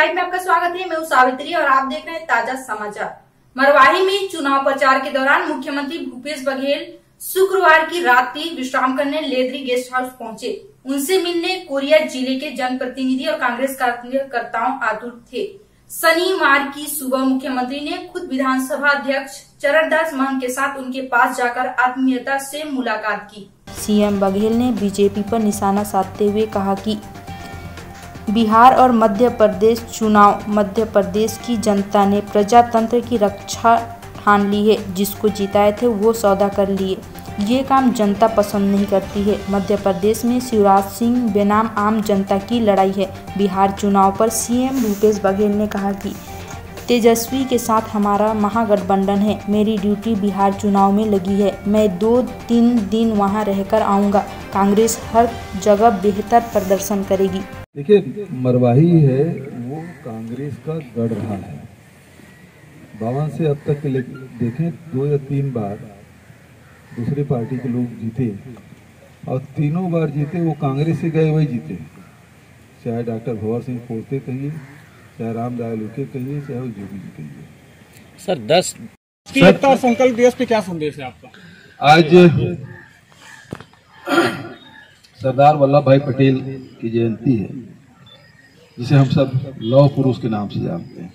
Live में आपका स्वागत है। मैं हूं सावित्री और आप देख रहे हैं ताजा समाचार। मरवाही में चुनाव प्रचार के दौरान मुख्यमंत्री भूपेश बघेल शुक्रवार की रात्रि विश्राम करने लेदरी गेस्ट हाउस पहुंचे। उनसे मिलने कोरिया जिले के जनप्रतिनिधि और कांग्रेस कार्यकर्ताओं आतुर थे। शनिवार की सुबह मुख्यमंत्री ने खुद विधानसभा अध्यक्ष चरणदास महंत के साथ उनके पास जाकर आत्मीयता से मुलाकात की। सीएम बघेल ने बीजेपी पर निशाना साधते हुए कहा कि बिहार और मध्य प्रदेश चुनाव मध्य प्रदेश की जनता ने प्रजातंत्र की रक्षा ठान ली है। जिसको जिताए थे वो सौदा कर लिए। ये काम जनता पसंद नहीं करती है। मध्य प्रदेश में शिवराज सिंह बनाम आम जनता की लड़ाई है। बिहार चुनाव पर सीएम भूपेश बघेल ने कहा कि तेजस्वी के साथ हमारा महागठबंधन है। मेरी ड्यूटी बिहार चुनाव में लगी है। मैं 2-3 दिन वहां रहकर आऊंगा। कांग्रेस हर जगह बेहतर प्रदर्शन करेगी। देखिए, मरवाही है वो कांग्रेस का गढ़ रहा है। 52 से अब तक देखें 2 या 3 बार दूसरी पार्टी के लोग जीते और तीनों बार जीते वो कांग्रेस से गए वही जीते। चाहे डॉक्टर भवर सिंह पोते कहिए, चाहे रामदयाल उके कहिए, चाहे जोगी जी कहिए। सर 10 की एकता और संकल्प दिवस पे क्या संदेश है आपका? आज सरदार वल्लभ भाई पटेल की जयंती है, जिसे हम सब लौह पुरुष के नाम से जानते हैं।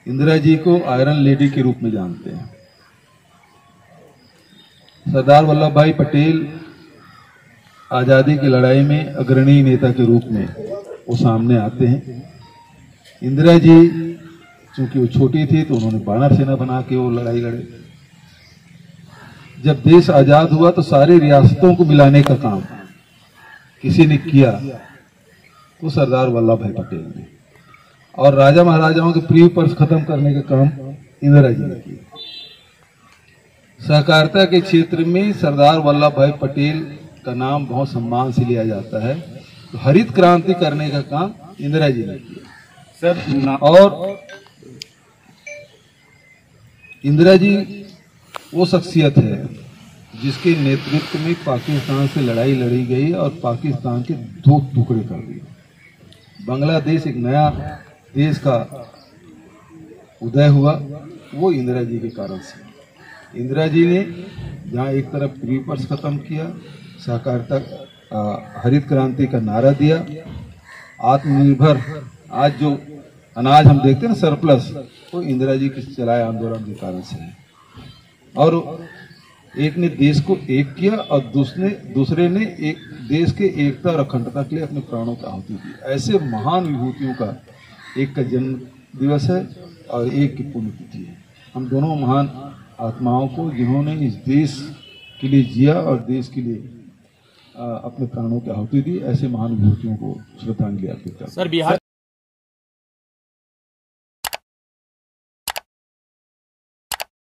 इंदिरा जी को आयरन लेडी के रूप में जानते हैं। सरदार वल्लभ भाई पटेल आजादी की लड़ाई में अग्रणी नेता के रूप में वो सामने आते हैं। इंदिरा जी चूंकि वो छोटी थी तो उन्होंने बानर सेना बना के वो लड़ाई लड़े। जब देश आजाद हुआ तो सारी रियासतों को मिलाने का काम किसी ने किया तो सरदार वल्लभ भाई पटेल ने, और राजा महाराजाओं के प्रिय पर्स खत्म करने का काम इंदिरा जी ने किया। सहकारिता के क्षेत्र में सरदार वल्लभ भाई पटेल का नाम बहुत सम्मान से लिया जाता है। तो हरित क्रांति करने का काम इंदिरा जी ने किया सर। और इंदिरा जी वो शख्सियत है जिसके नेतृत्व में पाकिस्तान से लड़ाई लड़ी गई और पाकिस्तान के 2 टुकड़े कर दिए। बांग्लादेश एक नया देश का उदय हुआ, वो इंदिरा जी के कारण से। इंदिरा जी ने जहाँ एक तरफ प्रीपर्स खत्म किया, सहकारिता हरित क्रांति का नारा दिया, आत्मनिर्भर, आज जो अनाज हम देखते हैं ना सरप्लस, वो इंदिरा जी के चलाए आंदोलन के कारण से है। और एक ने देश को एक किया और दूसरे ने एक देश के एकता और अखंडता के लिए अपने प्राणों की आहुति दी। ऐसे महान विभूतियों का एक का जन्म दिवस है और एक की पुण्यतिथि है। हम दोनों महान आत्माओं को, जिन्होंने इस देश के लिए जिया और देश के लिए अपने प्राणों की आहुति दी, ऐसे महान विभूतियों को श्रद्धांजलि अर्पित करते हैं।